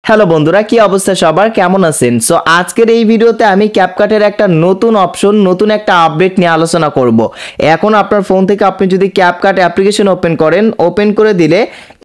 Hello বন্ধুরা, কি অবস্থা সবার, কেমন আছেন? সো আজকের এই ভিডিওতে আমি ক্যাপকাটের একটা নতুন অপশন, নতুন একটা আপডেট নিয়ে আলোচনা করব। এখন আপনার ফোন থেকে আপনি যদি ক্যাপকাট অ্যাপ্লিকেশন ওপেন করেন, ওপেন করে দিলে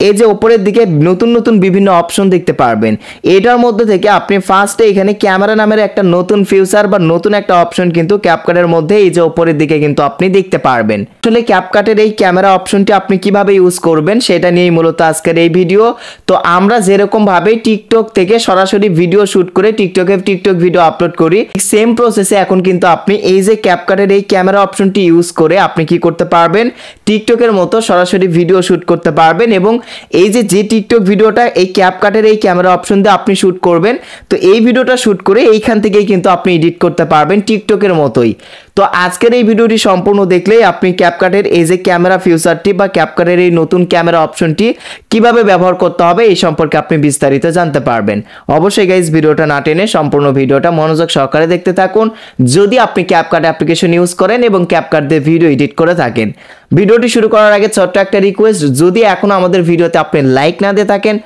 এই যে উপরের দিকে নতুন নতুন বিভিন্ন অপশন দেখতে পারবেন। এটার মধ্যে থেকে আপনি ফার্স্টে এখানে ক্যামেরা নামের একটা নতুন ফিচার বা নতুন একটা অপশন কিন্তু ক্যাপকাটের মধ্যে এই যে উপরের দিকে কিন্তু আপনি দেখতে পারবেন। আসলে ক্যাপকাটের এই ক্যামেরা অপশনটি আপনি কিভাবে ইউজ করবেন সেটা নিয়েই মূলত আজকের এই ভিডিও। তো আমরা যেরকম ভাবে টিকটক থেকে সরাসরি ভিডিও শুট করে টিকটক ভিডিও আপলোড করি, সেম প্রসেসে এখন কিন্তু আপনি এই যে ক্যাপকাটের এই ক্যামেরা অপশনটি ইউজ করে আপনি কি করতে পারবেন, টিকটকের মতো সরাসরি ভিডিও শুট করতে পারবেন। এবং এই যে টিকটক ভিডিওটা এই ক্যাপকাটের এই ক্যামেরা অপশন দিয়ে আপনি শুট করবেন, তো এই ভিডিওটা শুট করে এইখান থেকেই কিন্তু আপনি এডিট করতে পারবেন টিকটকের মতোই। তো আজকের এই ভিডিওটি সম্পূর্ণ দেখলেই আপনি ক্যাপকাটের এই যে ক্যামেরা ফিচারটি বা ক্যাপকাটের এই নতুন ক্যামেরা অপশনটি কিভাবে ব্যবহার করতে হবে এই সম্পর্কে আপনি বিস্তারিত জানতে পারবেন। অবশ্যই গাইজ ভিডিওটা না টেনে সম্পূর্ণ ভিডিওটা মনোযোগ সহকারে দেখতে থাকুন যদি আপনি ক্যাপকাট অ্যাপ্লিকেশন ইউজ করেন এবং ক্যাপকাট দিয়ে ভিডিও এডিট করে থাকেন। ভিডিওটি শুরু করার আগে ছোট্ট একটা রিকোয়েস্ট, যদি এখনো আমাদের ভিডিওতে আপনি লাইক না দিয়ে থাকেন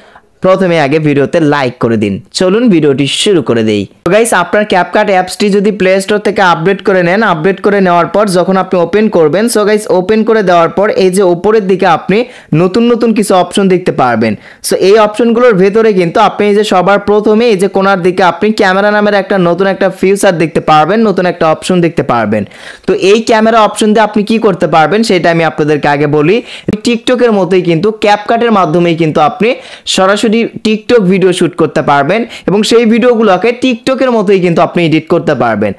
প্রথমে আগে ভিডিওতে লাইক করে দিন। চলুন ভিডিওটি শুরু করে দেই। তো গাইস, আপনার ক্যাপকাট অ্যাপসটি যদি প্লে স্টোর থেকে আপডেট করে নেন, আপডেট করে নেওয়ার পর যখন আপনি ওপেন করবেন, সো গাইস ওপেন করে দেওয়ার পর এই যে উপরের দিকে আপনি নতুন নতুন কিছু অপশন দেখতে পারবেন। সো এই অপশনগুলোর ভেতরে কিন্তু আপনি এই যে সবার প্রথমে এই যে কোনার দিকে আপনি ক্যামেরা নামের একটা নতুন একটা ফিচার দেখতে পারবেন, নতুন একটা অপশন দেখতে পারবেন। তো এই ক্যামেরা অপশন দিয়ে আপনি কি করতে পারবেন সেটা আমি আপনাদেরকে আগে বলি। টিকটকের মতোই কিন্তু ক্যাপকাটের মাধ্যমেই কিন্তু আপনি সরাসরি টিকটক ভিডিও শুট করতে পারবেন এবং সেই ভিডিওগুলোকে টিকটকের মতোই কিন্তু আপনি এডিট করতে পারবেন।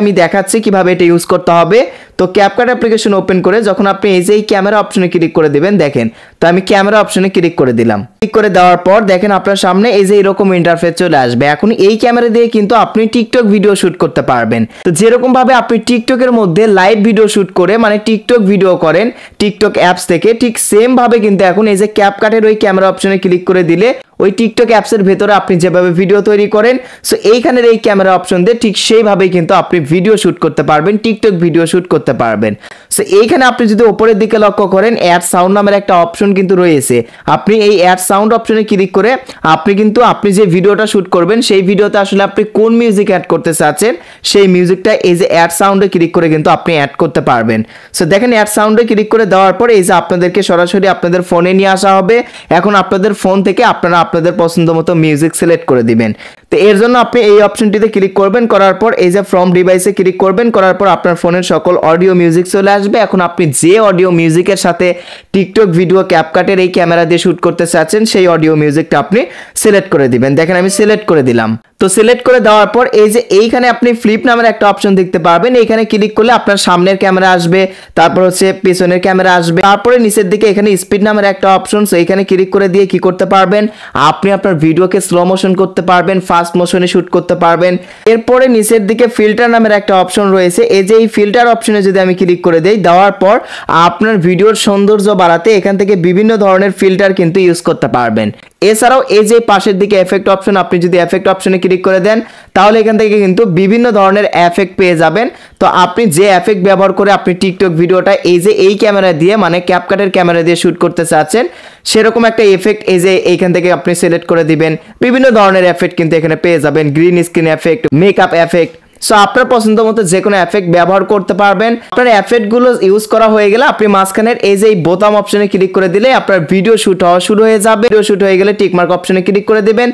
আমি দেখাচ্ছি কিভাবে এটা ইউজ করতে হবে। তো ক্যাপকাট অ্যাপ্লিকেশন ওপেন করে যখন আপনি এই যে ক্যামেরা অপশনে ক্লিক করে দিবেন, দেখেন তো আমি ক্যামেরা অপশনে ক্লিক করে দিলাম। ক্লিক করে দেওয়ার পর দেখেন আপনার সামনে এই যে এরকম ইন্টারফেস চলে আসবে। এখন এই ক্যামেরা দিয়ে কিন্তু আপনি টিকটক ভিডিও শুট করতে পারবেন। তো যেরকম ভাবে আপনি টিকটকের মধ্যে লাইভ ভিডিও শুট করে মানে টিকটক ভিডিও করেন টিকটক অ্যাপস থেকে, ঠিক সেম ভাবে কিন্তু এখন এই যে ক্যাপকাটের ওই ক্যামেরা অপশনে ক্লিক করে দিলে ওই টিকটক অ্যাপসের ভেতরে আপনি যেভাবে ভিডিও তৈরি করেন, সো এইখানের এই ক্যামেরা অপশন দিয়ে ঠিক সেইভাবেই কিন্তু আপনি ভিডিও শুট করতে পারবেন, টিকটক ভিডিও শুট করতে পারবেন। সো এইখানে আপনি যদি উপরের দিকে লক্ষ্য করেন, অ্যাড সাউন্ড নামের একটা অপশন কিন্তু রয়েছে। আপনি এই অ্যাড সাউন্ড অপশনে ক্লিক করে আপনি যে ভিডিওটা শুট করবেন সেই ভিডিওতে আসলে আপনি কোন মিউজিক অ্যাড করতে চাচ্ছেন সেই মিউজিকটা এই যে অ্যাড সাউন্ডে ক্লিক করে কিন্তু আপনি অ্যাড করতে পারবেন। সো দেখেন অ্যাড সাউন্ডে ক্লিক করে দেওয়ার পর এই যে আপনাদেরকে সরাসরি আপনাদের ফোনে নিয়ে আসা হবে। এখন আপনাদের ফোন থেকে আপনারা আপনাদের পছন্দ মতো মিউজিক সিলেক্ট করে দিবেন। তো এর জন্য আপনি এই অপশনটিতে ক্লিক করবেন, করার পর এই যে ফ্রম ডিভাইসে ক্লিক করবেন, করার পর আপনার ফোনের সকল অডিও মিউজিক চলে আসবে। এখন আপনি যে অডিও মিউজিকের সাথে টিকটক ভিডিও ক্যাপকাটের এই ক্যামেরা দিয়ে শুট করতে চাচ্ছেন সেই অডিও মিউজিকটা আপনি সিলেক্ট করে দিবেন। দেখেন আমি সিলেক্ট করে দিলাম। তো সিলেক্ট করে দেওয়ার পর এই যে এইখানে আপনি ফ্লিপ নামের একটা অপশন দেখতে পারবেন। এইখানে ক্লিক করলে আপনার সামনের ক্যামেরা আসবে, তারপর হচ্ছে পেছনের ক্যামেরা আসবে, তারপরে নিচের দিকে এখানে স্পিড নামের একটা অপশন, সো এইখানে ক্লিক করে দিয়ে কি করতে পারবেন, আপনি আপনার ভিডিওকে স্লো মোশন করতে পারবেন, ফাস্ট মোশনে শুট করতে পারবেন। এরপরে নিচের দিকে ফিল্টার নামের একটা অপশন রয়েছে। এই যে এই ফিল্টার অপশনে যদি আমি ক্লিক করে দেই, দেওয়ার পর আপনার ভিডিওর সৌন্দর্য বাড়াতে এখান থেকে বিভিন্ন ধরনের ফিল্টার কিন্তু ইউজ করতে পারবেন। এছাড়াও এই যে পাশের দিকে এফেক্ট অপশন, আপনি যদি এফেক্ট অপশনে ক্লিক করে দেন তাহলে এখান থেকে কিন্তু বিভিন্ন ধরনের এফেক্ট পেয়ে যাবেন। তো আপনি যে এফেক্ট ব্যবহার করে আপনি টিকটক ভিডিওটা এই যে এই ক্যামেরা দিয়ে মানে ক্যাপকাটের ক্যামেরা দিয়ে শুট করতে চাচ্ছেন সেরকম একটা এফেক্ট এই যে এইখান থেকে আপনি সিলেক্ট করে দিবেন। বিভিন্ন ধরনের এফেক্ট কিন্তু এখানে পেয়ে যাবেন, green screen effect, makeup effect. So আপনার পছন্দ মতো যে কোনো এফেক্ট ব্যবহার করতে পারবেন। আপনার এফেক্টগুলো ইউজ করা হয়ে গেলে আপনি মাঝখানের এই যে বোতাম অপশনে ক্লিক করে দিলে আপনার ভিডিও শুট হওয়া শুরু হয়ে যাবে। ভিডিও শুট হয়ে গেলে টিকমার্ক অপশনে ক্লিক করে দিবেন।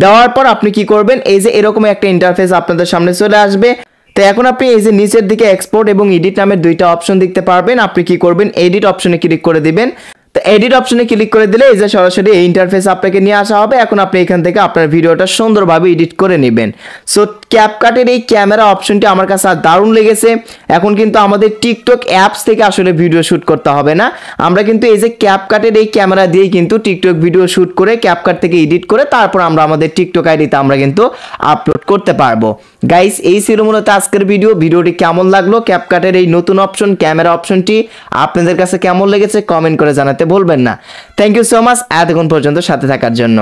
দেওয়ার পর আপনি কি করবেন, এই যে এরকম একটা ইন্টারফেস আপনাদের সামনে চলে আসবে। তো এখন আপনি এই যে নিচের দিকে এক্সপোর্ট এবং এডিট নামের দুইটা অপশন দেখতে পারবেন। আপনি কি করবেন, এডিট অপশনে ক্লিক করে দিবেন। তো এডিট অপশনে ক্লিক করে দিলে এই যে সরাসরি এই ইন্টারফেস আপনাকে নিয়ে আসা হবে। এখন আপনি এখান থেকে আপনার ভিডিওটা সুন্দরভাবে এডিট করে নেবেন। সো ক্যাপকাটের এই ক্যামেরা অপশনটি আমার কাছে দারুণ লেগেছে। এখন কিন্তু আমাদের টিকটক অ্যাপস থেকে আসলে ভিডিও শুট করতে হবে না, আমরা কিন্তু এই যে ক্যাপকাটের এই ক্যামেরা দিয়েই কিন্তু টিকটক ভিডিও শুট করে ক্যাপকাট থেকে এডিট করে তারপর আমরা আমাদের টিকটক আইডিতে আমরা কিন্তু আপলোড করতে পারবো। গাইস, এই ছিল মূলত আজকের ভিডিওটি কেমন লাগলো, ক্যাপকাটের এই নতুন অপশন ক্যামেরা অপশনটি আপনাদের কাছে কেমন লেগেছে কমেন্ট করে জানাতে ভুলবেন না। থ্যাংক ইউ সো মাচ এতক্ষণ পর্যন্ত সাথে থাকার জন্য।